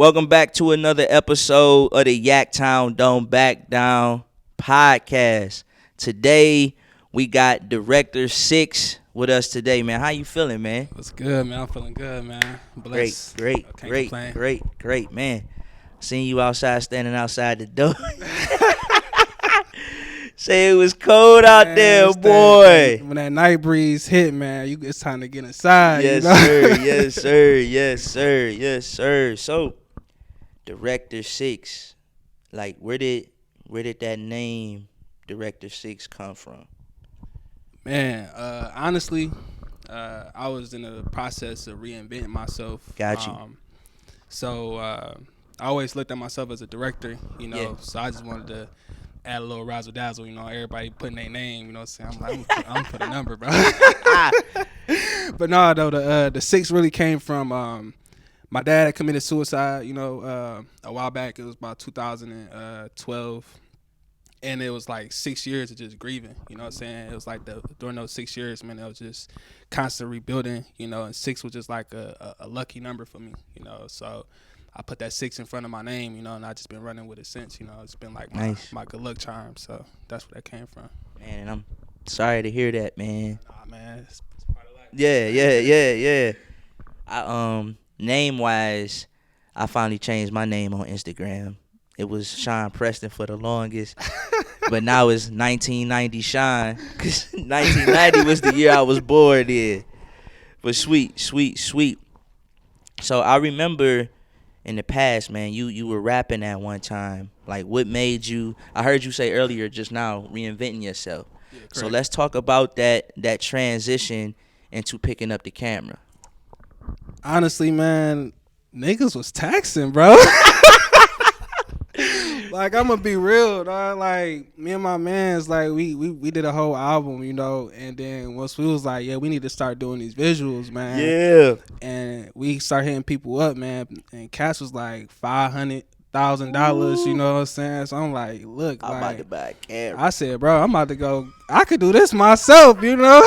Welcome back to another episode of the Yaktown Don't Back Down podcast. Today we got Director 6 with us today, man. How you feeling, man? What's good, man? I'm feeling good, man. Blessed. Great, man. Seen you outside, standing outside the door. Say it was cold out there, boy. When that night breeze hit, man, it's time to get inside. Yes, you know? sir. So, Director 6, like, where did that name Director 6 come from? Man, honestly, I was in the process of reinventing myself. Got you. So I always looked at myself as a director, you know. Yeah. So I just wanted to add a little razzle dazzle, you know. Everybody putting their name, you know. So I'm like, I'm gonna put a number, bro. But no, though the 6 really came from my dad had committed suicide, you know, a while back. It was about 2012. And it was like 6 years of just grieving, you know what I'm saying? It was like during those 6 years, man, it was just constant rebuilding, you know, and 6 was just like a lucky number for me, you know. So I put that 6 in front of my name, you know, and I just been running with it since, you know. It's been like my good luck charm, so that's where that came from. Man, and I'm sorry to hear that, man. Nah, man, it's part of life. Yeah. Name-wise, I finally changed my name on Instagram. It was Sean Preston for the longest, but now it's 1990 Sean, because 1990 was the year I was born in. But sweet. So I remember in the past, man, you were rapping at one time. Like, what made you, I heard you say earlier just now, reinventing yourself. Yeah, so let's talk about that transition into picking up the camera. Honestly, man, niggas was taxing, bro. Like, I'm gonna be real, dog. Like, me and my mans, like, we did a whole album, you know, and then once we was like, yeah, we need to start doing these visuals, man. Yeah. And we start hitting people up, man, and Cash was like $500,000, you know what I'm saying? So I'm like, look, I'm about to buy a camera. I said, bro, I'm about to go, I could do this myself, you know?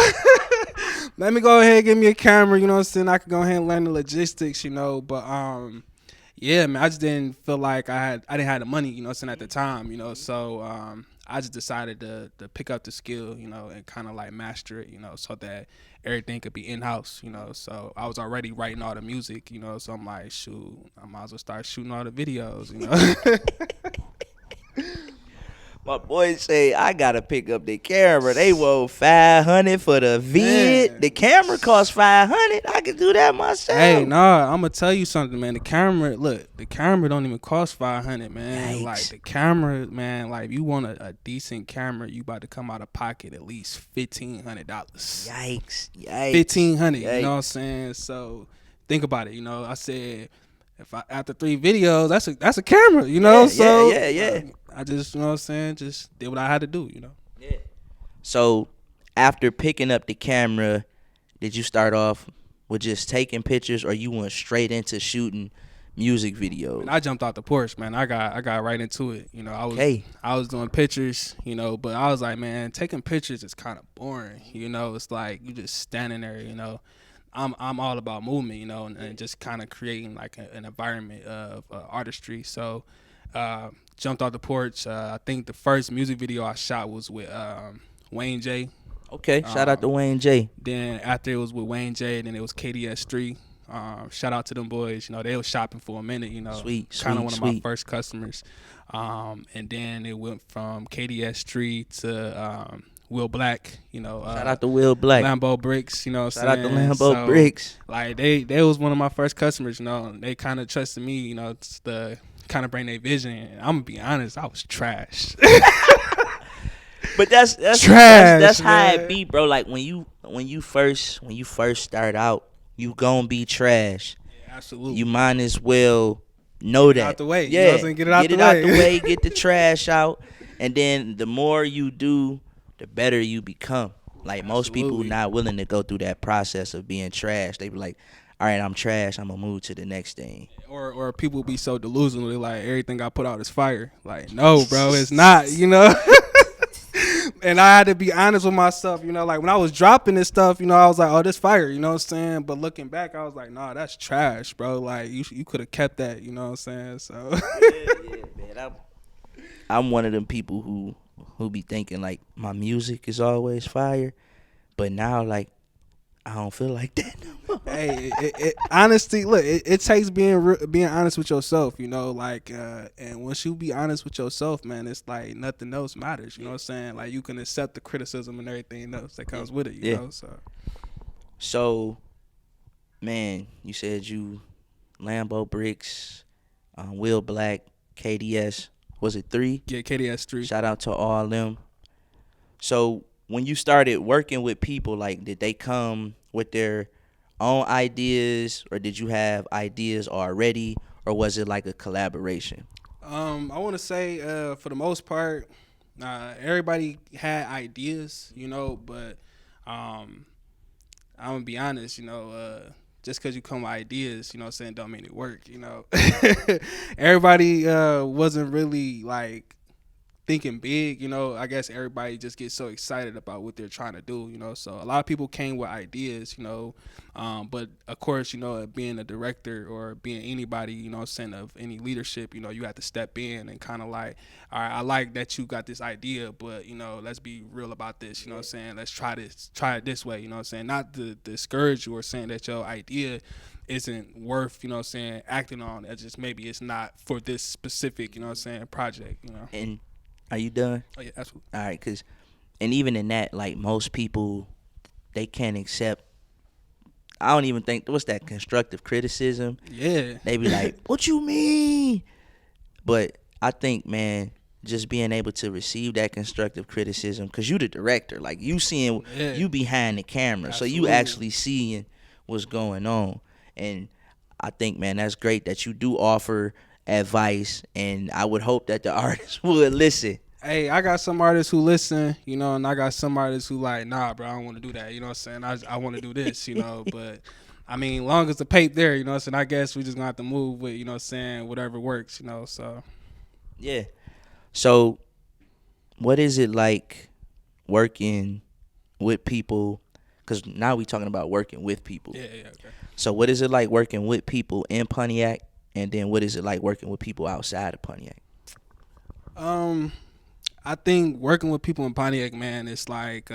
Let me go ahead and give me a camera, you know what I'm saying? I could go ahead and learn the logistics, you know, but yeah, man, I just didn't feel like I didn't have the money, you know what I'm saying, at the time, you know, so I just decided to pick up the skill, you know, and kind of like master it, you know, so that everything could be in-house, you know. So I was already writing all the music, you know, so I'm like, shoot, I might as well start shooting all the videos, you know. My boys say I gotta pick up the camera. They want $500 for the vid. Man. The camera costs $500. I can do that myself. Hey, nah, I'm gonna tell you something, man. The camera don't even cost $500, man. Yikes. Like, the camera, man. Like, if you want a decent camera, you about to come out of pocket at least $1,500. Yikes. $1,500. You know what I'm saying? So think about it. You know, I said, after 3 videos, that's a camera, you know. Yeah. I just, you know what I'm saying, just did what I had to do, you know. Yeah. So after picking up the camera, did you start off with just taking pictures, or you went straight into shooting music videos? And I jumped out the porch, man. I got right into it, you know. I was doing pictures, you know, but I was like, man, taking pictures is kind of boring, you know. It's like you just standing there, you know. I'm all about movement, you know, and just kind of creating like an environment of artistry. So jumped off the porch. I think the first music video I shot was with Wayne J. Okay, shout out to Wayne J. Then after it was with Wayne J, then it was KDS3. Shout out to them boys. You know, they was shopping for a minute, you know. Kind of one of my first customers. And then it went from KDS3 to Will Black, you know. Shout out to Will Black. Lambo Bricks, you know what I'm saying? Shout out to Lambo Bricks. Like, they was one of my first customers, you know. And they kind of trusted me, you know, to kind of bring their vision. And I'm going to be honest, I was trash. But that's trash. That's how it be, bro. Like, when you first start out, you gonna be trash. Yeah, absolutely. You might as well know that. Get it out the way. Yeah. You know what I'm saying? Get it out the way. Get the trash out. And then the more you do, the better you become. Like, most people not willing to go through that process of being trash. They be like, all right, I'm trash, I'm gonna move to the next thing. Or people be so delusional, they like, everything I put out is fire. Like, no, bro, it's not, you know. And I had to be honest with myself, like when I was dropping this stuff, I was like, oh, this fire, you know what I'm saying? But looking back, I was like, nah, that's trash, bro. Like you could have kept that, you know what I'm saying? So Yeah, man. I'm one of them people who be thinking like my music is always fire, but now like I don't feel like that no more. Hey, honestly, look, it takes being honest with yourself, like, and once you be honest with yourself, man, it's like nothing else matters, you know what I'm saying? Like you can accept the criticism and everything else that comes with it, you know. So, man, you said you Lambo Bricks, Will Black, KDS. Was it 3? Yeah, KDS 3. Shout out to all them. So when you started working with people, like, did they come with their own ideas, or did you have ideas already, or was it like a collaboration? I want to say, for the most part, everybody had ideas, but I'm gonna be honest, just because you come with ideas, saying don't mean it work, Everybody wasn't really like thinking big, I guess everybody just gets so excited about what they're trying to do, so a lot of people came with ideas, but of course, being a director or being anybody, saying of any leadership, you have to step in and kind of like, all right, I like that you got this idea, but let's be real about this, what I'm saying, let's try it this way, what I'm saying, not to discourage you or saying that your idea isn't worth, what I'm saying, acting on. It's just maybe it's not for this specific, what I'm saying, project, And are you done? Oh yeah, absolutely. All right, and even in that, like, most people, they can't accept. I don't even think what's that constructive criticism. Yeah, they be like, "What you mean?" But I think, man, just being able to receive that constructive criticism, because you the director, like you seeing, you behind the camera, absolutely. So you actually seeing what's going on, and I think, man, that's great that you do offer advice, and I would hope that the artists would listen. Hey, I got some artists who listen, and I got some artists who like, nah, bro, I don't want to do that, you know what I'm saying? I want to do this, but I mean, long as the pape there, you know what I'm saying, I guess we just gonna have to move with, you know what I'm saying, whatever works, so. Yeah. So what is it like working with people? Because now we talking about working with people. Yeah, okay. So what is it like working with people in Pontiac, and then what is it like working with people outside of Pontiac? I think working with people in Pontiac, man, it's like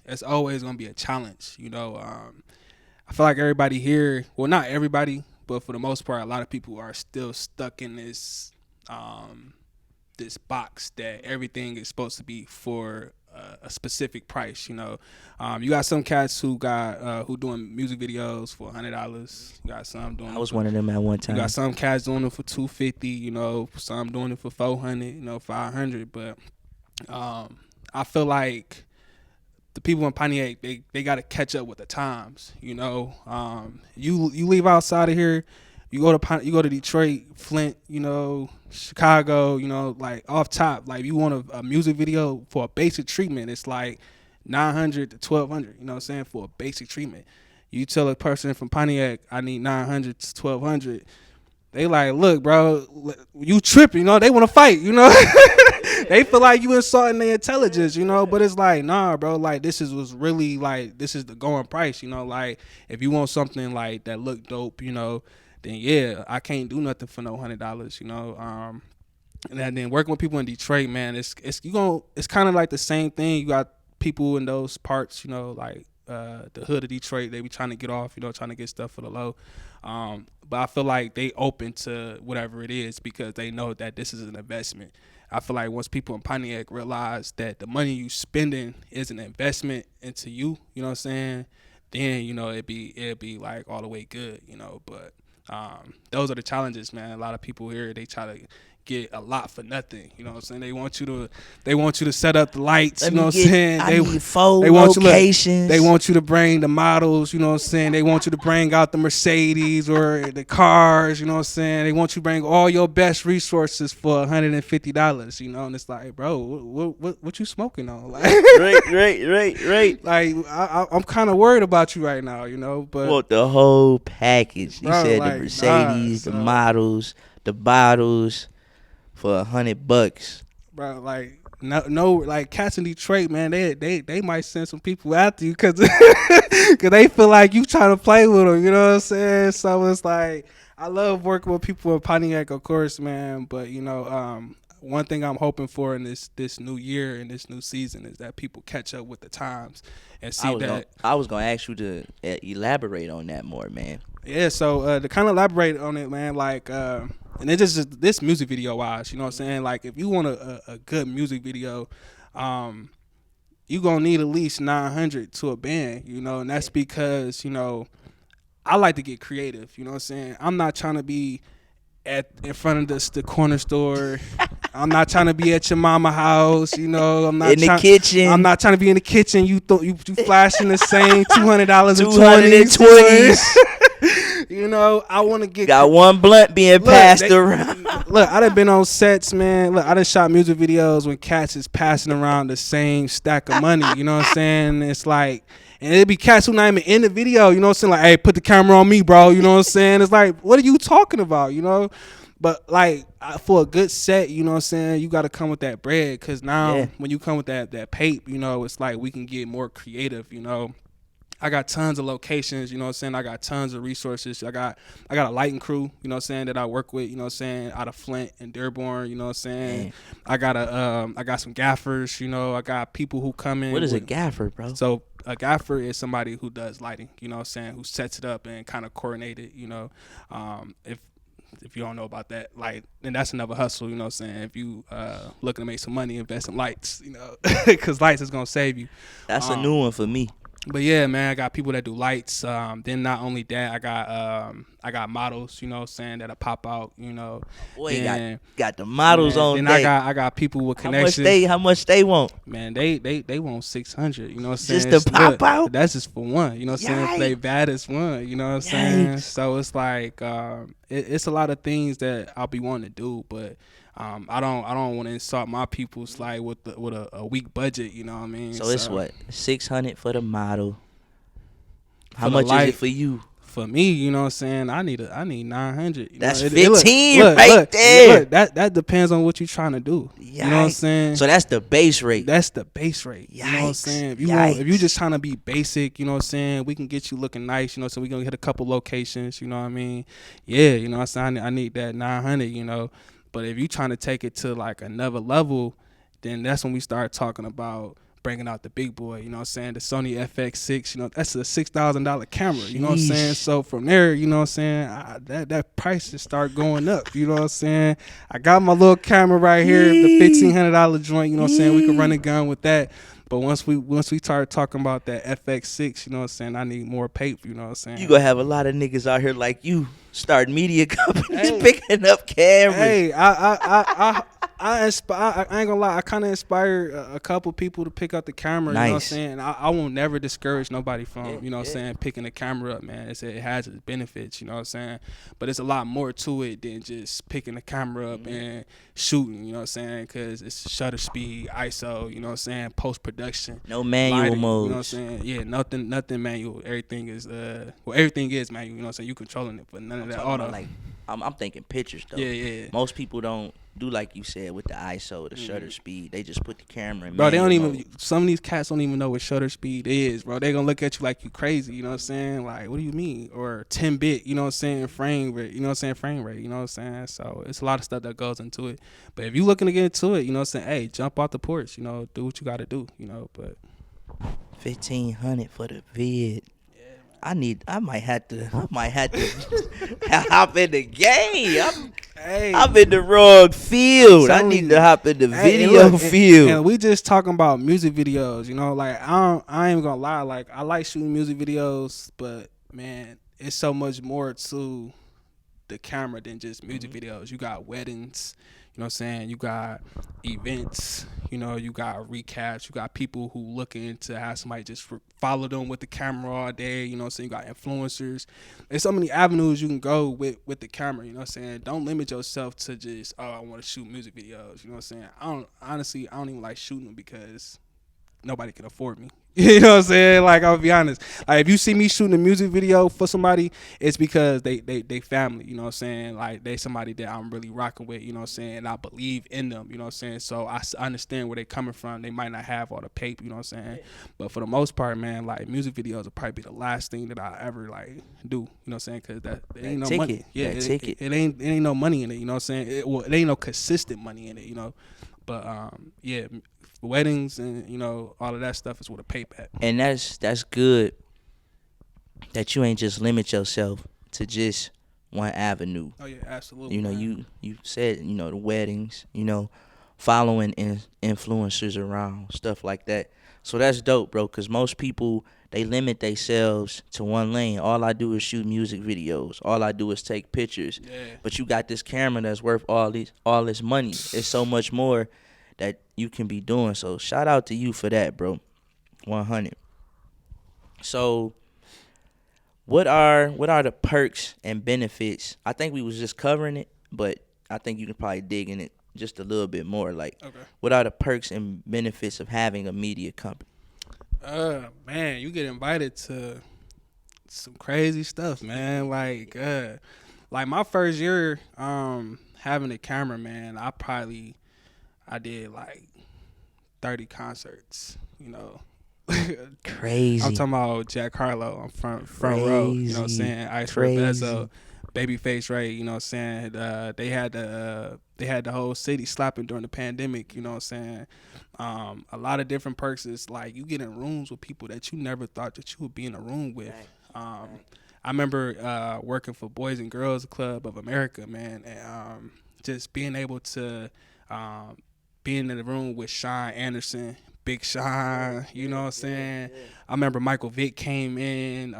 it's always gonna be a challenge. I feel like everybody here, well, not everybody, but for the most part, a lot of people are still stuck in this this box that everything is supposed to be for a specific price. You got some cats who doing music videos for $100. You got some doing. I was one of them at one time. You got some cats doing it for $250. Some doing it for $400. $500, but. I feel like the people in Pontiac, they got to catch up with the times. You leave outside of here, you go to Detroit, Flint, Chicago, like off top, like you want a music video for a basic treatment, it's like $900 to $1,200. You know what I'm saying, for a basic treatment. You tell a person from Pontiac, I need $900 to $1,200. They like, look, bro, you tripping, they want to fight, They feel like you insulting their intelligence, but it's like, nah, bro, like this is the going price, like if you want something like that look dope, then yeah, I can't do nothing for no $100, and then working with people in Detroit, man, it's kind of like the same thing. You got people in those parts, like the hood of Detroit, they be trying to get off, trying to get stuff for the low. But I feel like they open to whatever it is because they know that this is an investment. I feel like once people in Pontiac realize that the money you spending is an investment into you, you know what I'm saying, then, it'd be like all the way good, but those are the challenges, man. A lot of people here, they try to get a lot for nothing, you know what I'm saying? They want you to set up the lights, you know what I'm saying? They want locations. They want you to bring the models, you know what I'm saying? They want you to bring out the Mercedes or the cars, you know what I'm saying? They want you to bring all your best resources for $150, and it's like, bro, what you smoking on? Like, right. Like, I'm kind of worried about you right now, but want the whole package. You bro, said like, the Mercedes, the models, the bottles. For $100, bro. Like, no, like cats in Detroit, man, they might send some people after you because they feel like you trying to play with them. You know what I'm saying? So it's like I love working with people in Pontiac, of course, man. But one thing I'm hoping for in this new year and this new season is that people catch up with the times and see that. I was gonna ask you to elaborate on that more, man. Yeah, so to kind of elaborate on it, man, like, and it's just this music video wise, you know what I'm saying? Like, if you want a good music video, you gonna need at least 900 to a band, and that's because I like to get creative, you know what I'm saying? I'm not trying to be in front of the corner store. I'm not trying to be at your mama house, I'm not in the kitchen. I'm not trying to be in the kitchen. You flashing the same $200 and 20s. I want to get one blunt being passed around. Look, I done been on sets, man. Look, I done shot music videos when cats is passing around the same stack of money. You know what I'm saying? It's like, and it'd be cats who not even in the video. You know what I'm saying? Like, hey, put the camera on me, bro. You know what I'm saying? It's like, what are you talking about? But like for a good set, you know what I'm saying, you got to come with that bread, because now when you come with that pape, it's like we can get more creative. I got tons of locations, you know what I'm saying? I got tons of resources. I got a lighting crew, you know what I'm saying, that I work with, you know what I'm saying, out of Flint and Dearborn, you know what I'm saying? I got some gaffers, I got people who come in. What is a gaffer, bro? So a gaffer is somebody who does lighting, you know what I'm saying, who sets it up and kind of coordinate it, if you don't know about that, like, then that's another hustle, you know what I'm saying? If you looking to make some money, invest in lights, because lights is going to save you. That's a new one for me. But yeah, man, I got people that do lights. Then not only that, I got models, you know what I'm saying, that'll pop out, Boy, got the models on then deck. I got people with connections. How much they want? Man, they want 600, you know what I'm saying? Just to pop out? That's just for one, you know what I'm saying? They baddest one, you know what I'm saying? So it's like it's a lot of things that I'll be wanting to do, but I don't want to insult my people's like with a weak budget, you know what I mean? So it's what, 600 for the model. How much is it for you? For me, you know what I'm saying, I need 900. That's 15 right there. Look, that depends on what you're trying to do. Yikes. You know what I'm saying? So that's the base rate. That's the base rate. Yikes. You know what I'm saying? If you just trying to be basic, you know what I'm saying, we can get you looking nice, so we're going to hit a couple locations, you know what I mean? Yeah, you know what I'm saying? I need that 900, But if you trying to take it to like another level, then that's when we start talking about bringing out the big boy, you know what I'm saying? The Sony FX6, that's a $6,000 camera, you know what I'm saying? So from there, you know what I'm saying, that price just start going up, you know what I'm saying? I got my little camera right here, the $1,500 joint, you know what I'm saying? We can run a gun with that. But once we start talking about that FX6, you know what I'm saying, I need more paper, you know what I'm saying? You gonna have a lot of niggas out here like you starting media companies picking up cameras. Hey, I inspire. I ain't gonna lie. I kind of inspired a couple people to pick up the camera. Nice. You know what I'm saying? I won't never discourage nobody from what I'm saying, picking the camera up, man. It has its benefits. You know what I'm saying? But it's a lot more to it than just picking the camera up and shooting. You know what I'm saying? Because it's shutter speed, ISO. You know what I'm saying? Post production. No manual modes. You know what I'm saying? Yeah, nothing manual. Everything is everything is manual. You know what I'm saying? You controlling it, but none of that auto. Like, I'm thinking pictures though. Yeah. Most people don't do like you said with the ISO, the shutter speed. They just put the camera in. Bro, they don't even. Some of these cats don't even know what shutter speed is, bro. They gonna look at you like you crazy. You know what I'm saying? Like, what do you mean? Or 10-bit. You know what I'm saying? Frame rate. You know what I'm saying? Frame rate. You know what I'm saying? So it's a lot of stuff that goes into it. But if you looking to get into it, you know what I'm saying? Hey, jump out the porch. Do what you got to do. But 1,500 for the vid. I might have to hop in the game. I'm in the wrong field. I need to hop in the video field. And we just talking about music videos, like I ain't gonna lie, like I like shooting music videos, but man, it's so much more to the camera than just music videos. You got weddings, you know what I'm saying? You got events, you got recaps, you got people who looking to have somebody just follow them with the camera all day, you know what I'm saying? You got influencers. There's so many avenues you can go with the camera, you know what I'm saying? Don't limit yourself to just, I want to shoot music videos, you know what I'm saying? I don't even like shooting them because nobody can afford me. You know what I'm saying? Like, I'll be honest. Like, if you see me shooting a music video for somebody, it's because they family. You know what I'm saying? Like, they somebody that I'm really rocking with. You know what I'm saying? And I believe in them. You know what I'm saying? So I understand where they're coming from. They might not have all the paper. You know what I'm saying? But for the most part, man, like, music videos will probably be the last thing that I ever like do. You know what I'm saying? Because that it ain't no money. Yeah, it ain't no money in it. You know what I'm saying? It ain't no consistent money in it. You know. But yeah, weddings and all of that stuff is with a payback. And that's good that you ain't just limit yourself to just one avenue. Oh yeah, absolutely. You know, man. you said the weddings, following influencers around, stuff like that. So that's dope, bro. Cause most people they limit themselves to one lane. All I do is shoot music videos. All I do is take pictures. Yeah. But you got this camera that's worth all this money. It's so much more that you can be doing. So shout out to you for that, bro. 100. So what are the perks and benefits? I think we was just covering it, but I think you can probably dig in it just a little bit more. Like, Okay. what are the perks and benefits of having a media company? Man, you get invited to some crazy stuff, man. Like my first year, having a camera, man, I did like 30 concerts, Crazy. I'm talking about Jack Harlow on front row, you know what I'm saying? Iceberg Bezo, Babyface Ray, you know what I'm saying? They had the whole city slapping during the pandemic, you know what I'm saying? A lot of different perks is like you get in rooms with people that you never thought that you would be in a room with. I remember working for Boys and Girls Club of America, man, and just being able to being in the room with Sean Anderson, Big Sean, you know what I'm saying? I remember Michael Vick came in,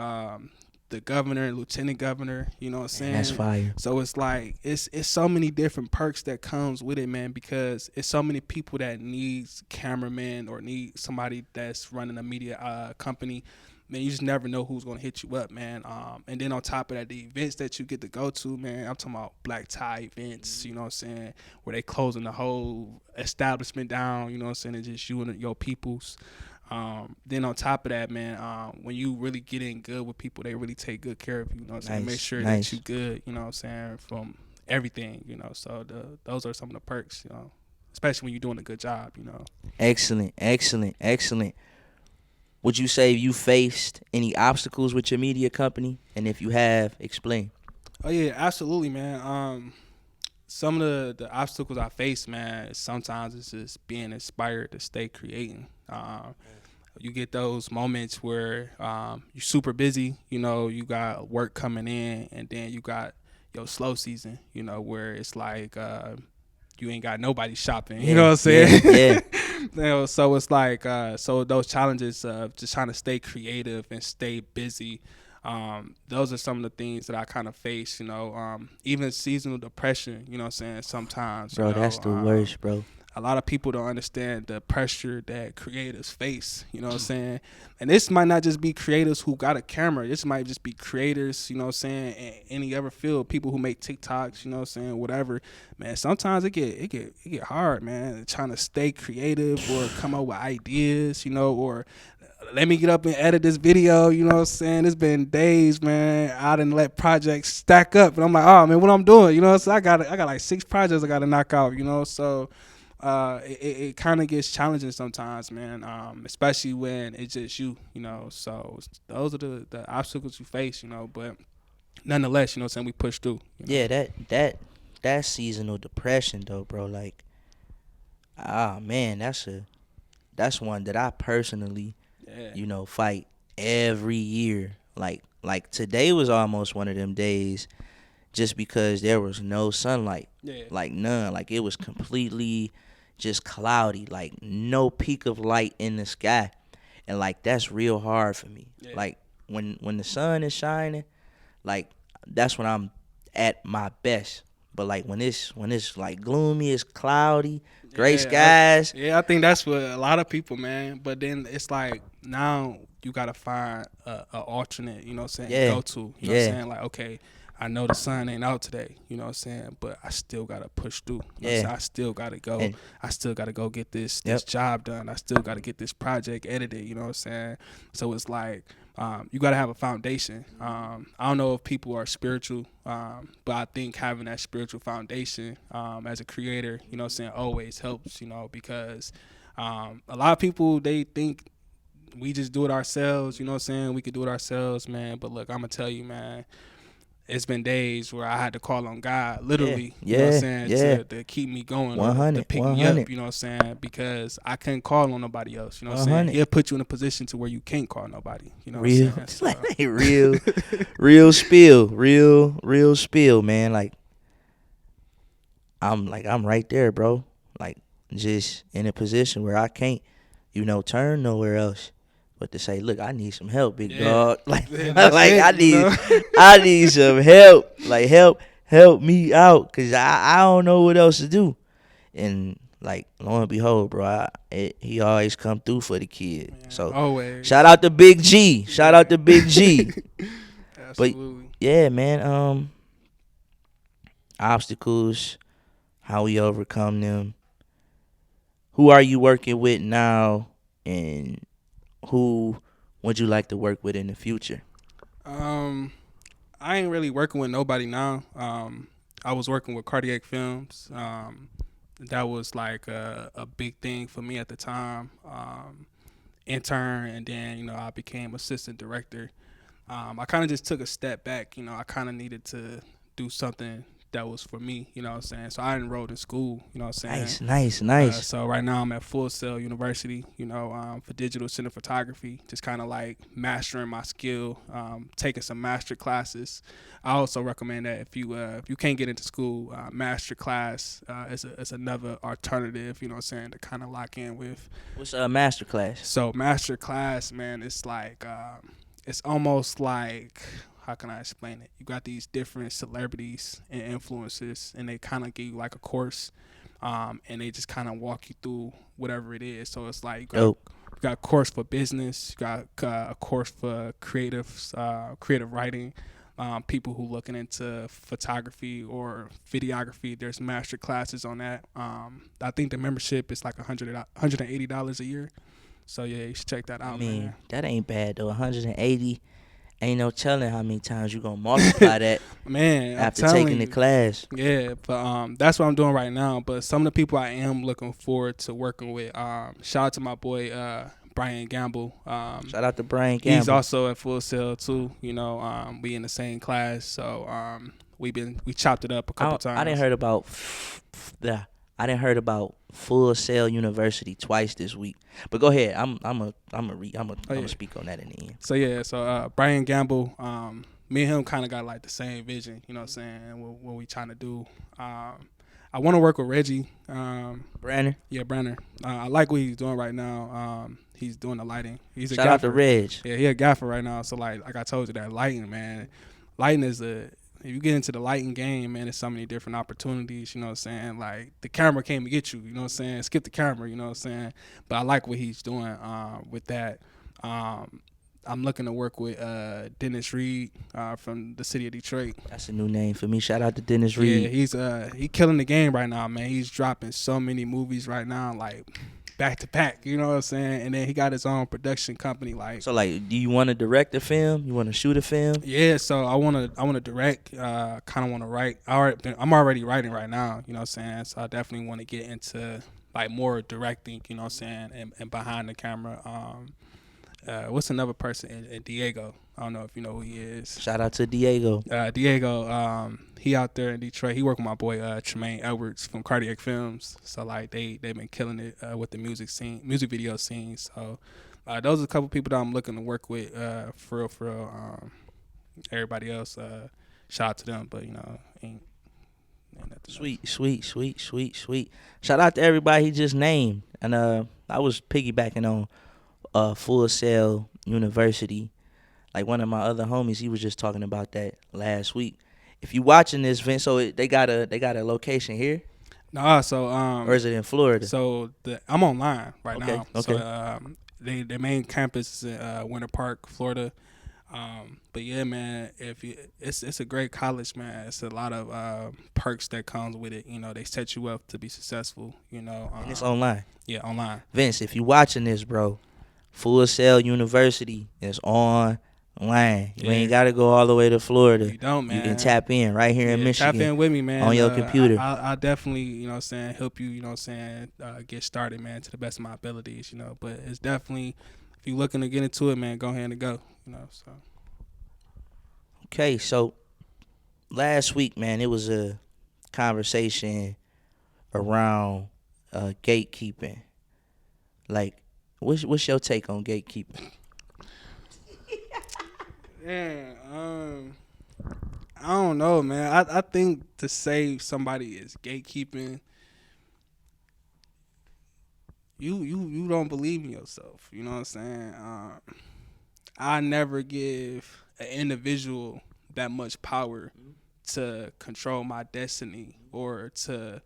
the governor, lieutenant governor, you know what I'm saying? That's fire. So it's like it's so many different perks that comes with it, man, because it's so many people that needs cameramen or need somebody that's running a media company. Man, you just never know who's gonna hit you up, man. And then on top of that, the events that you get to go to, man, I'm talking about black tie events, you know what I'm saying, where they closing the whole establishment down, you know what I'm saying, and just you and your peoples. Then on top of that, man, when you really get in good with people, they really take good care of you, you know what I'm saying, make sure that you good, you know what I'm saying, from everything, so those are some of the perks, especially when you're doing a good job, Excellent. Would you say you faced any obstacles with your media company? And if you have, explain. Oh yeah, absolutely, man. Some of the obstacles I face, man, sometimes it's just being inspired to stay creating. You get those moments where you're super busy, you got work coming in, and then you got your slow season, where it's like you ain't got nobody shopping, you know what I'm saying? Yeah. So it's like so those challenges of just trying to stay creative and stay busy. Those are some of the things that I kind of face, even seasonal depression, you know what I'm saying, sometimes. Bro, that's the worst, bro. A lot of people don't understand the pressure that creators face, you know what I'm saying? And this might not just be creators who got a camera. This might just be creators, you know what I'm saying, in any other field, people who make TikToks, you know what I'm saying, whatever. Man, sometimes it get hard, man, trying to stay creative or come up with ideas, or let me get up and edit this video, you know what I'm saying? It's been days, man. I didn't let projects stack up. And I'm like, oh, man, what I'm doing? So I got like 6 projects I got to knock out, so it kind of gets challenging sometimes, man, especially when it's just you, so those are the obstacles you face, but nonetheless, you know what I'm saying, we push through. Yeah, that seasonal depression though, bro, like, man, that's one that I personally fight every year. Like today was almost one of them days just because there was no sunlight. Like none. Like it was completely just cloudy, like no peak of light in the sky. And like that's real hard for me. Like when the sun is shining, like that's when I'm at my best. But like when it's like gloomy, it's cloudy, gray skies. I think that's what a lot of people, man. But then it's like now you gotta find a alternate, you know what I'm saying, go to. You know what I'm saying? Like, okay, I know the sun ain't out today, you know what I'm saying, but I still gotta push through. You know what I'm saying? I still gotta go. And I still gotta go get this Yep. job done. I still gotta get this project edited. You know what I'm saying? So it's like you gotta have a foundation. I don't know if people are spiritual, but I think having that spiritual foundation as a creator, you know what I'm saying, always helps. You know, because a lot of people, they think we just do it ourselves. You know what I'm saying? We could do it ourselves, man. But look, I'm gonna tell you, man, it's been days where I had to call on God, literally, you know what I'm saying, to keep me going, or to pick me up, you know what I'm saying, because I couldn't call on nobody else, you know what I'm saying. He'll put you in a position to where you can't call nobody, you know what I'm saying. So. real spill, man. Like I'm right there, bro. Like just in a position where I can't, turn nowhere else but to say, look, I need some help, big dog. Like, I need some help. Like, help me out, cause I don't know what else to do. And like, lo and behold, bro, he always come through for the kid. Man, so always. Shout out to Big G. Shout out to Big G. Absolutely. But yeah, man. Obstacles, how we overcome them. Who are you working with now, and who would you like to work with in the future? I ain't really working with nobody now. I was working with Cardiac Films. That was like a big thing for me at the time. Intern, and then I became assistant director. I kind of just took a step back. I kind of needed to do something that was for me, you know what I'm saying? So I enrolled in school, you know what I'm saying? Nice. So right now I'm at Full Sail University, for digital cinematography, just kind of like mastering my skill, taking some master classes. I also recommend that if you can't get into school, master class is another alternative, you know what I'm saying, to kind of lock in with. What's a master class? So master class, man, it's like it's almost like, how can I explain it? You got these different celebrities and influencers, and they kind of give you like a course, and they just kind of walk you through whatever it is. So it's like you got a course for business, you got a course for creative writing, people who looking into photography or videography. There's master classes on that. I think the membership is like $180 a year. So yeah, you should check that out. Man, that ain't bad though. 180. Ain't no telling how many times you gonna multiply that, man, after taking the class. Yeah, but that's what I'm doing right now. But some of the people I am looking forward to working with, shout out to my boy Brian Gamble. Shout out to Brian Gamble. He's also at Full Sail too. We in the same class, so we chopped it up a couple times. I didn't heard about Full Sail University twice this week. But go ahead. I'm gonna speak on that in the end. So Brian Gamble, me and him kind of got like the same vision. You know what I'm saying? What we trying to do. I want to work with Reggie. Branner. Yeah, Branner. I like what he's doing right now. He's doing the lighting. He's a Shout gaffer. out to Reg. Yeah, he a gaffer right now. So like I told you, that lighting, man. Lighting is if you get into the lighting game, man, there's so many different opportunities, you know what I'm saying? Like, the camera came to get you, you know what I'm saying? Skip the camera, you know what I'm saying? But I like what he's doing with that. I'm looking to work with Dennis Reed from the city of Detroit. That's a new name for me. Shout out to Dennis Reed. Yeah, he's killing the game right now, man. He's dropping so many movies right now, like, back to back, you know what I'm saying? And then he got his own production company. So do you want to direct a film? You want to shoot a film? Yeah, so I want to direct, kind of want to write. I'm already writing right now, you know what I'm saying? So I definitely want to get into like more directing, you know what I'm saying, and behind the camera. What's another person? And Diego. I don't know if you know who he is. Shout out to Diego. Diego, he out there in Detroit. He work with my boy Tremaine Edwards from Cardiac Films. So like they've been killing it with the music video scene. So those are a couple people that I'm looking to work with for real. Everybody else, shout out to them, but ain't nothing. Sweet. Shout out to everybody he just named. And I was piggybacking on Full Sail University. Like one of my other homies, he was just talking about that last week. If you watching this, Vince, so they got a location here. Nah, so or is it in Florida? So I'm online right now. Okay. So their main campus is in Winter Park, Florida. But yeah, man, if you, it's a great college, man. It's a lot of perks that comes with it. You know, they set you up to be successful. You know, And it's online. yeah, online. Vince, if you watching this, bro, Full Sail University is online. You ain't Yeah, got to go all the way to Florida. you don't, You can man. tap in right here in Yeah, tap Michigan in with me, on man. your computer. I definitely, you know what I'm saying, help you, you know what I'm saying, get started, man, to the best of my abilities, you know. But it's definitely, if you're looking to get into it, man, go ahead and go, you know, so. Okay, so last week, man, it was a conversation around gatekeeping. Like, what's your take on gatekeeping? Yeah, I don't know, man. I think to say somebody is gatekeeping, you don't believe in yourself. You know what I'm saying? I never give an individual that much power to control my destiny or to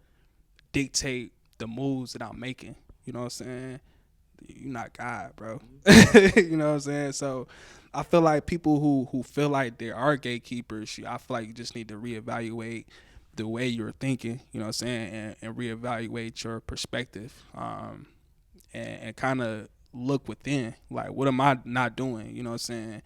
dictate the moves that I'm making. You know what I'm saying? You're not God, bro. You know what I'm saying? So I feel like people who feel like they are gatekeepers, I feel like you just need to reevaluate the way you're thinking, you know what I'm saying, and reevaluate your perspective, and kind of look within. Like, what am I not doing? You know what I'm saying?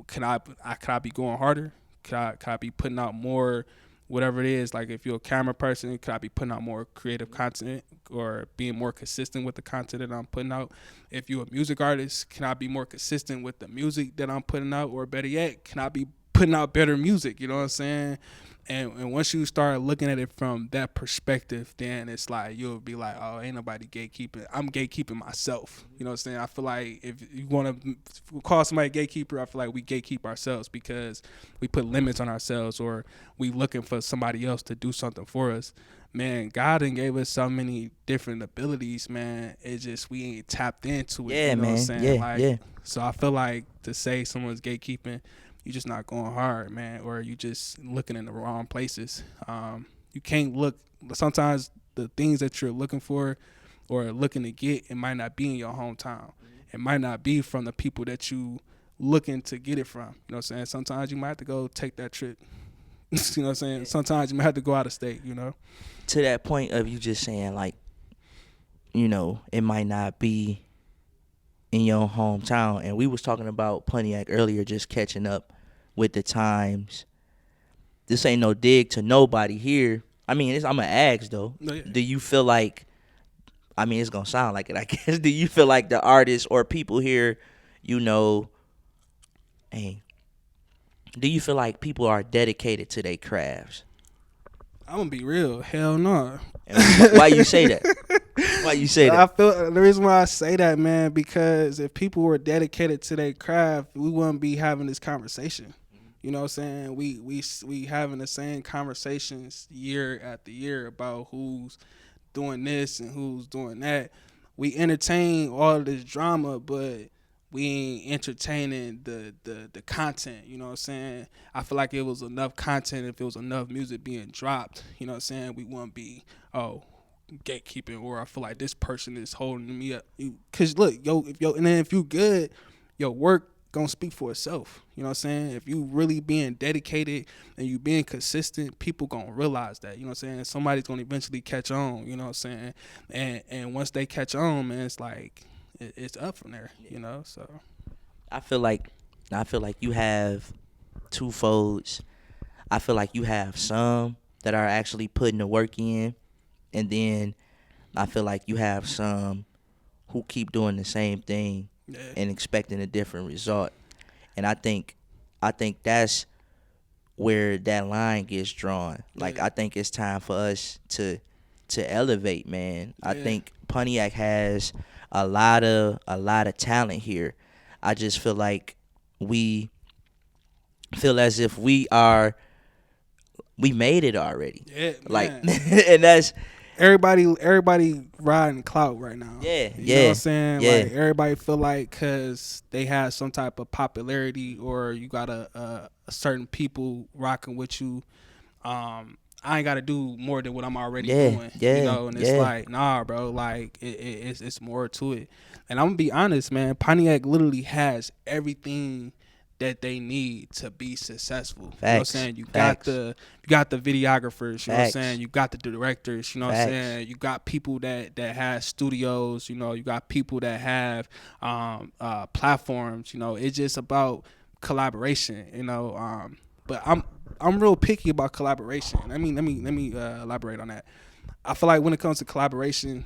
Could I be going harder? Could I be putting out more, whatever it is? Like, if you're a camera person, could I be putting out more creative content or being more consistent with the content that I'm putting out? If you're a music artist, can I be more consistent with the music that I'm putting out? Or better yet, can I be putting out better music? You know what I'm saying? And once you start looking at it from that perspective, then it's like you'll be like, oh, ain't nobody gatekeeping. I'm gatekeeping myself. You know what I'm saying? I feel like if you want to call somebody a gatekeeper, I feel like we gatekeep ourselves because we put limits on ourselves or we looking for somebody else to do something for us. Man, God done gave us so many different abilities, man. It's just we ain't tapped into it. Yeah, You know what I'm man. saying? Yeah, Like, yeah. so I feel like to say someone's gatekeeping, you just not going hard, man, or you just looking in the wrong places. You can't look. Sometimes the things that you're looking for or looking to get, it might not be in your hometown. It might not be from the people that you looking to get it from. You know what I'm saying? Sometimes you might have to go take that trip. You know what I'm saying? Sometimes you might have to go out of state, you know? To that point of you just saying, like, you know, it might not be in your hometown. And we was talking about Pontiac earlier, just catching up with the times. This ain't no dig to nobody here. I mean, I'm going to ask, though. No, yeah. Do you feel like, I mean, it's going to sound like it, I guess. Do you feel like the artists or people here, you know, hey, do you feel like people are dedicated to their crafts? I'm going to be real. Hell no. And why you say that? Why you say that? I feel the reason why I say that, man, because if people were dedicated to their craft, we wouldn't be having this conversation. You know what I'm saying? We having the same conversations year after year about who's doing this and who's doing that. We entertain all of this drama, but we ain't entertaining the content. You know what I'm saying? I feel like it was enough content if it was enough music being dropped. You know what I'm saying? We wouldn't be gatekeeping, or I feel like this person is holding me up. Cause look, and then if you good, your work gonna speak for itself. You know what I'm saying? If you really being dedicated and you being consistent, people gonna realize that. You know what I'm saying? Somebody's gonna eventually catch on. You know what I'm saying? And once they catch on, man, it's like it's up from there. You know, so I feel like you have two folds. I feel like you have some that are actually putting the work in, and then I feel like you have some who keep doing the same thing and expecting a different result. And I think that's where that line gets drawn. Like, I think it's time for us to elevate, man. I think Pontiac has a lot of talent here. I just feel like we feel as if we made it already. Yeah, like, man. and that's everybody riding clout right now. Yeah, you know what I'm saying? yeah. Like, everybody feel like because they have some type of popularity or you got a certain people rocking with you, I ain't got to do more than what I'm already doing. Yeah, you know, and it's like, nah, bro. Like, it's more to it. And I'm gonna be honest, man. Pontiac literally has everything that they need to be successful. Facts. You know what I'm saying? You got the videographers, you know what I'm saying? You got the directors, you know what I'm saying? You got people that have studios, you know, you got people that have platforms, you know. It's just about collaboration, you know. But I'm real picky about collaboration. Let me elaborate on that. I feel like when it comes to collaboration,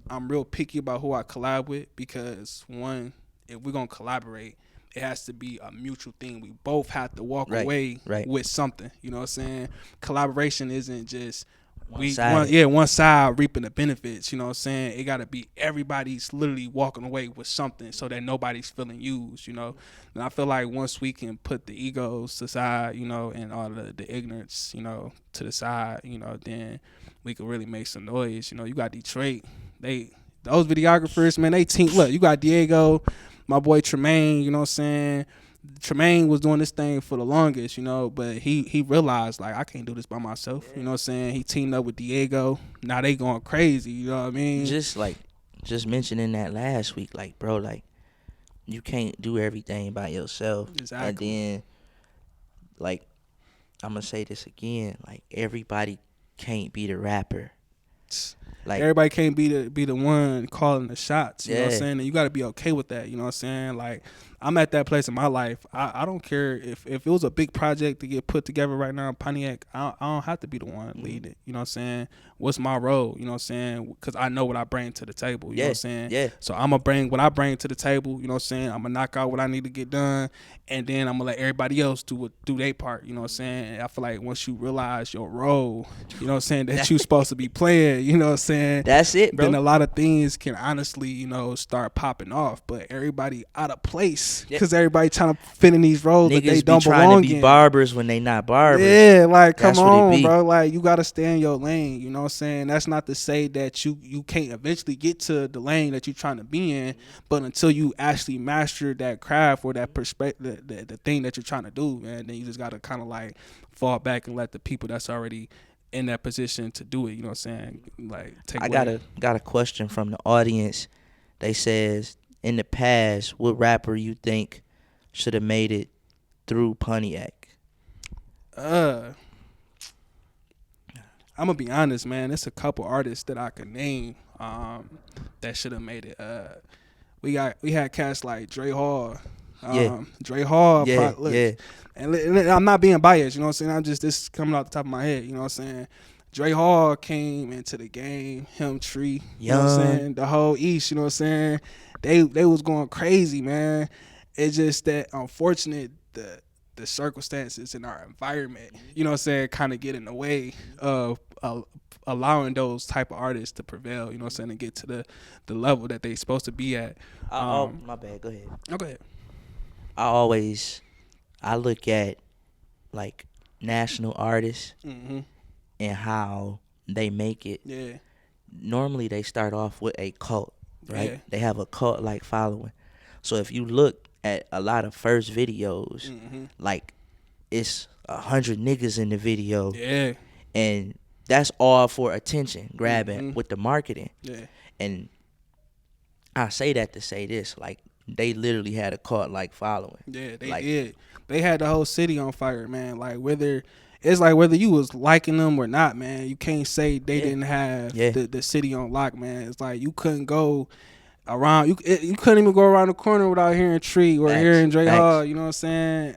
I'm real picky about who I collab with, because one, if we're gonna collaborate, it has to be a mutual thing. We both have to walk away with something. You know what I'm saying? Collaboration isn't just one side reaping the benefits. You know what I'm saying? It gotta be everybody's literally walking away with something, so that nobody's feeling used. You know, and I feel like once we can put the egos aside, you know, and all the ignorance, you know, to the side, you know, then we can really make some noise. You know, you got Detroit. Those videographers, man, they team. Look, you got Diego, my boy Tremaine, you know what I'm saying? Tremaine was doing this thing for the longest, you know, but he realized, like, I can't do this by myself. You know what I'm saying? He teamed up with Diego. Now they going crazy, you know what I mean? Just mentioning that last week, like, bro, like, you can't do everything by yourself. Exactly. And then, like, I'm going to say this again, like, everybody can't be the rapper. Like, everybody can't be the one calling the shots. You know what I'm saying? And you got to be okay with that. You know what I'm saying? Like, I'm at that place in my life. I don't care if it was a big project to get put together right now in Pontiac. I don't have to be the one leading it. You know what I'm saying? What's my role? You know what I'm saying? Because I know what I bring to the table. You know what I'm saying? Yeah. So I'm going to bring what I bring to the table. You know what I'm saying? I'm going to knock out what I need to get done. And then I'm going to let everybody else do their part. You know what I'm saying? And I feel like once you realize your role, you know what I'm saying, that you're supposed to be playing, you know what I'm saying? That's it, bro. Then a lot of things can honestly, you know, start popping off. But everybody out of place because everybody trying to fit in these roles that they don't belong in. Niggas be trying to be barbers when they not barbers. Yeah, like, come on, bro. Like, you got to stay in your lane. You know what I'm saying? That's not to say that you can't eventually get to the lane that you're trying to be in. But until you actually master that craft or that perspective, the thing that you're trying to do, man, then you just got to kind of like fall back and let the people that's already in that position to do it, you know what I'm saying? Like, take away. got a question from the audience. They says, in the past, what rapper you think should have made it through Pontiac? I'm gonna be honest, man. It's a couple artists that I can name that should have made it. We had cats like Dre Hall. Dre Hall. And I'm not being biased, you know what I'm saying? I'm just, this is coming off the top of my head, you know what I'm saying? Dre Hall came into the game, him, Tree, you know what I'm saying? The whole East, you know what I'm saying? They was going crazy, man. It's just that unfortunate the circumstances in our environment, you know what I'm saying, kind of get in the way of allowing those type of artists to prevail, you know what I'm saying, and get to the level that they supposed to be at. My bad, go ahead. Oh, go ahead. I look at, like, national artists and how they make it. Yeah. Normally they start off with a cult, right? Yeah. They have a cult-like following. So if you look at a lot of first videos, like, it's 100 niggas in the video. Yeah. And that's all for attention grabbing with the marketing. Yeah. And I say that to say this, like, they literally had a cult-like following. Yeah, they did. They had the whole city on fire, man. Like, whether you was liking them or not, man, you can't say they didn't have the city on lock, man. It's like you couldn't go around. You couldn't even go around the corner without hearing Tree or hearing Dre Hall. You know what I'm saying?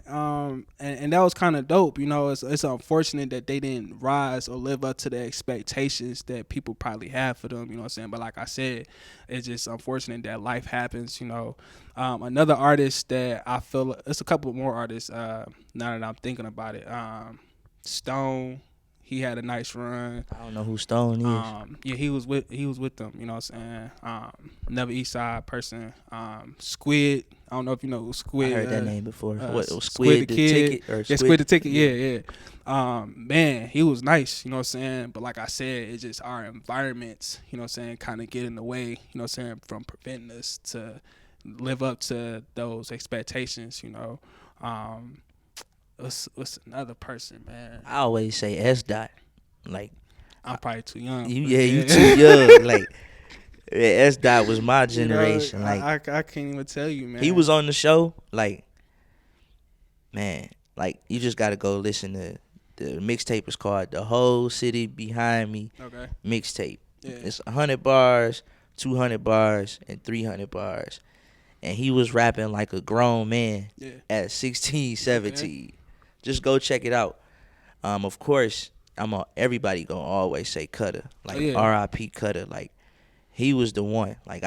And that was kind of dope. You know, it's unfortunate that they didn't rise or live up to the expectations that people probably have for them. You know what I'm saying? But like I said, it's just unfortunate that life happens. You know, another artist that I feel, it's a couple more artists. Now that I'm thinking about it, Stone. He had a nice run. I don't know who Stone is. Yeah, he was with them. You know what I'm saying? Another East Side person. Squid. I don't know if you know who Squid. I heard that name before. What, Squid the Ticket? Or Squid the Ticket. Yeah. Man, he was nice. You know what I'm saying? But like I said, it's just our environments, you know what I'm saying, kind of get in the way, you know what I'm saying, from preventing us to live up to those expectations, you know. What's another person, man? I always say S. Dot. Like, I'm probably too young. You too young. Like, S. Dot was my generation. You know, like, I can't even tell you, man. He was on the show. Like, man, like you just gotta go listen to the mixtape. Is called "The Whole City Behind Me." Okay. Mixtape. Yeah. It's 100 bars, 200 bars, and 300 bars, and he was rapping like a grown man at 16, 17. Okay. Just go check it out. Of course, everybody gonna always say Cutter, like R.I.P. Cutter, like he was the one. Like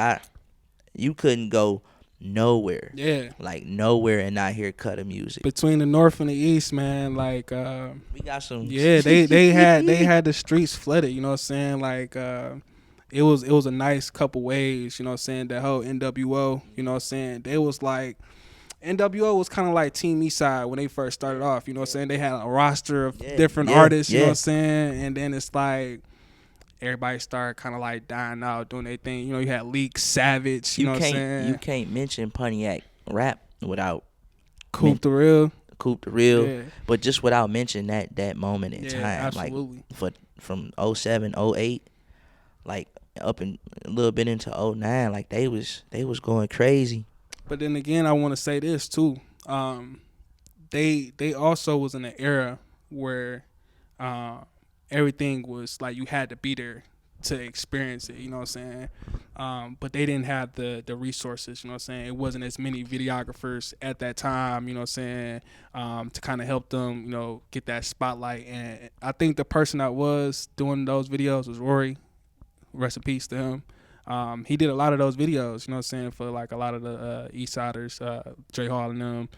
you couldn't go nowhere, like nowhere, and not hear Cutter music. Between the north and the east, man, like we got some. Yeah, they had the streets flooded. You know what I'm saying? Like it was a nice couple waves. You know what I'm saying? That whole NWO. You know what I'm saying? They was like. NWO was kind of like Team Eastside when they first started off. You know what I'm saying? They had a roster of different artists. You know what I'm saying? And then it's like everybody started kind of like dying out, doing their thing. You know, you had Leak, Savage. You know what I'm saying? You can't mention Pontiac rap without Coop the Real. But just without mentioning that moment in time. Absolutely. Like from 07, 08, like up in a little bit into 09, like they was going crazy. But then again, I want to say this too. They also was in an era where everything was like you had to be there to experience it. You know what I'm saying? But they didn't have the resources. You know what I'm saying? It wasn't as many videographers at that time. You know what I'm saying? To kind of help them, you know, get that spotlight. And I think the person that was doing those videos was Rory. Rest in peace to him. He did a lot of those videos, you know what I'm saying, for like a lot of the Eastsiders, Dre Hall and them.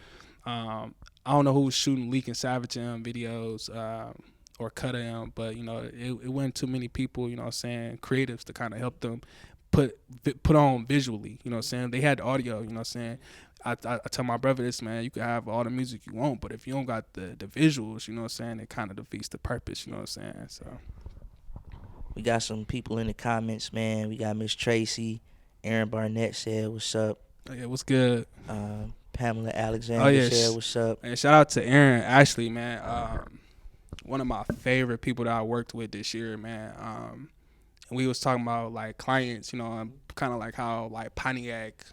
I don't know who was shooting Leak and Savage M videos or Cutter M, but, you know, it wasn't too many people, you know what I'm saying, creatives to kind of help them put on visually, you know what I'm saying. They had the audio, you know what I'm saying. I tell my brother this, man, you can have all the music you want, but if you don't got the visuals, you know what I'm saying, it kind of defeats the purpose, you know what I'm saying, so. We got some people in the comments, man. We got Miss Tracy. Aaron Barnett said, what's up? Oh, yeah, what's good? Pamela Alexander said, what's up? And shout out to Aaron Ashley, man. One of my favorite people that I worked with this year, man. And we was talking about, like, clients, you know, kind of like how, like, Pontiac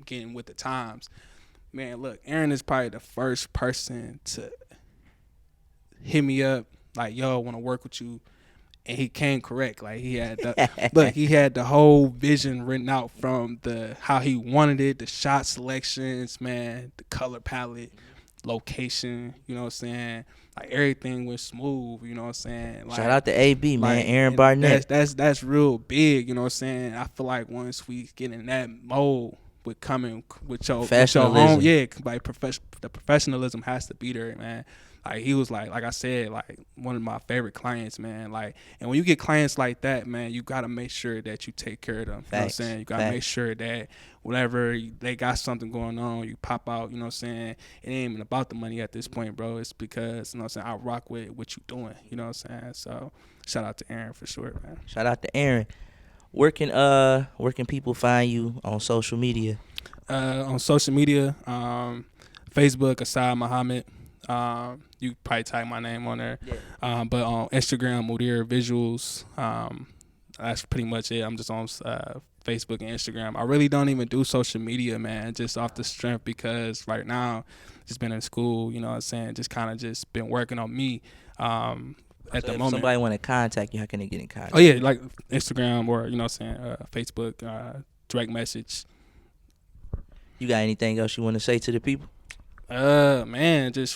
getting with the times. Man, look, Aaron is probably the first person to hit me up, like, yo, I want to work with you. And he came correct. Like he had he had the whole vision written out from how he wanted it, the shot selections, man, the color palette, location, you know what I'm saying? Like everything was smooth, you know what I'm saying? Like, shout out to AB, man, like, Aaron Barnett. That's real big, you know what I'm saying? I feel like once we get in that mode with coming with your home, like the professionalism has to be there, man. Like he was like I said, like one of my favorite clients, man. Like, and when you get clients like that, man, you gotta make sure that you take care of them. You know what I'm saying? You gotta make sure that whenever they got something going on, you pop out. You know what I'm saying? It ain't even about the money at this point, bro. It's because, you know what I'm saying, I rock with what you doing. You know what I'm saying? So shout out to Aaron for sure, man. Shout out to Aaron. Where can people find you on social media? On social media, Facebook, Asad Muhammad. You probably type my name on there. Yeah. But on Instagram, Mudir Visuals. That's pretty much it. I'm just on Facebook and Instagram. I really don't even do social media, man, just off the strength because right now, just been in school, you know what I'm saying, just kind of just been working on me at the moment. If somebody want to contact you, how can they get in contact? Oh, yeah, like Instagram or, you know what I'm saying, Facebook, direct message. You got anything else you want to say to the people? Man, just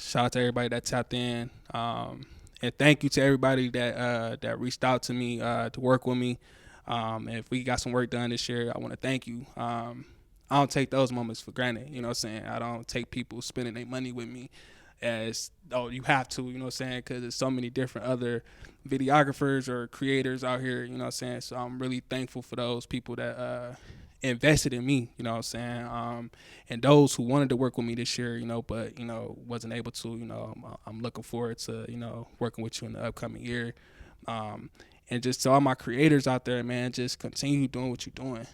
shout out to everybody that tapped in. And thank you to everybody that reached out to me to work with me. If we got some work done this year, I want to thank you. I don't take those moments for granted, you know what I'm saying? I don't take people spending their money with me as, oh, you have to, you know what I'm saying? Because there's so many different other videographers or creators out here, you know what I'm saying? So I'm really thankful for those people that invested in me, you know what I'm saying? And those who wanted to work with me this year, you know, but, you know, wasn't able to, you know, I'm looking forward to, you know, working with you in the upcoming year. And just to all my creators out there, man, just continue doing what you're doing.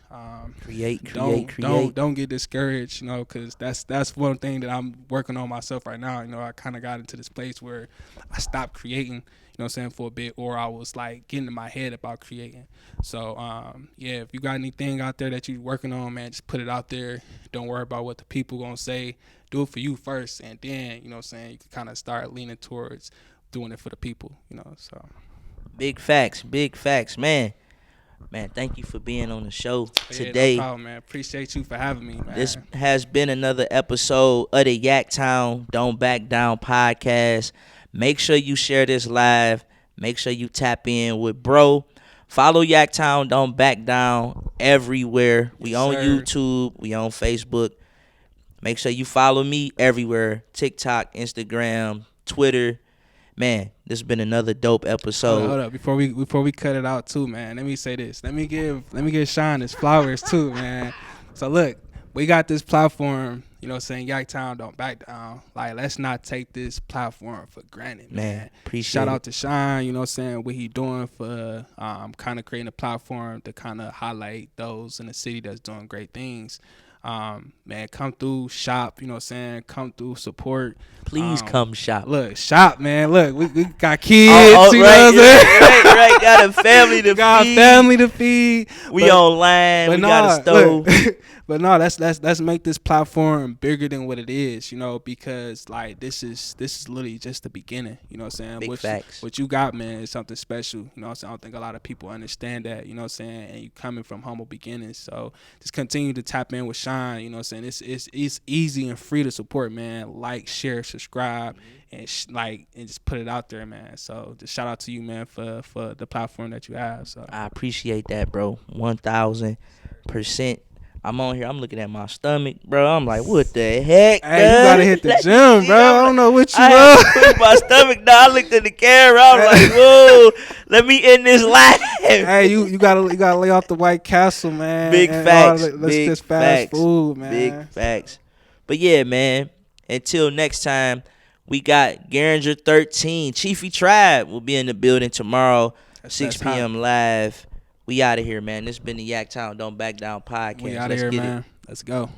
Create. Don't get discouraged, you know, because that's one thing that I'm working on myself right now. You know, I kind of got into this place where I stopped creating, you know what I'm saying, for a bit, or I was like getting in my head about creating. So, yeah, if you got anything out there that you're working on, man, just put it out there. Don't worry about what the people gonna say. Do it for you first, and then, you know what I'm saying, you can kind of start leaning towards doing it for the people, you know, so. Big facts, man. Man, thank you for being on the show today. No problem, man. Appreciate you for having me, man. This has been another episode of the Yaktown Don't Back Down podcast. Make sure you share this live. Make sure you tap in with bro. Follow Yaktown Don't Back Down everywhere. We on YouTube. We on Facebook. Make sure you follow me everywhere. TikTok, Instagram, Twitter. Man, this has been another dope episode. Hold up. Before we cut it out too, man, let me say this. Let me give Sean his flowers too, man. So look, we got this platform, you know what I'm saying, Yaktown Don't Back Down. Like, let's not take this platform for granted, man. Appreciate Shout out to Sean, you know what I'm saying, what he doing for kind of creating a platform to kind of highlight those in the city that's doing great things. Man, come through, shop, you know what I'm saying, come through, support. Please come shop. Look, shop, man. Look, we got kids, you right, know what I'm saying? right. Got a family to feed. We online, we got a stove. Look, but no, let's make this platform bigger than what it is, you know, because like this is literally just the beginning, you know what I'm saying? Big facts. What you got, man, is something special, you know what I'm saying? I don't think a lot of people understand that, you know what I'm saying? And you coming from humble beginnings, so just continue to tap in with Sean, you know what I'm saying? It's easy and free to support, man. Like, share, subscribe, and just put it out there, man. So just shout out to you, man, for the platform that you have. So I appreciate that, bro. 1,000%. I'm on here. I'm looking at my stomach, bro. I'm like, what the heck? Hey, you gotta hit the gym, bro. I don't know what you I had to push my stomach down. I looked at the camera. I'm like, whoa, let me end this live. Hey, you gotta lay off the White Castle, man. Big facts. Let's just fast food, man. Big facts. But yeah, man. Until next time, we got Garinger 13. Chiefy Tribe will be in the building tomorrow, 6 p.m. live. We out of here, man. This has been the Yaktown Don't Back Down podcast. We out of here, man. Let's go.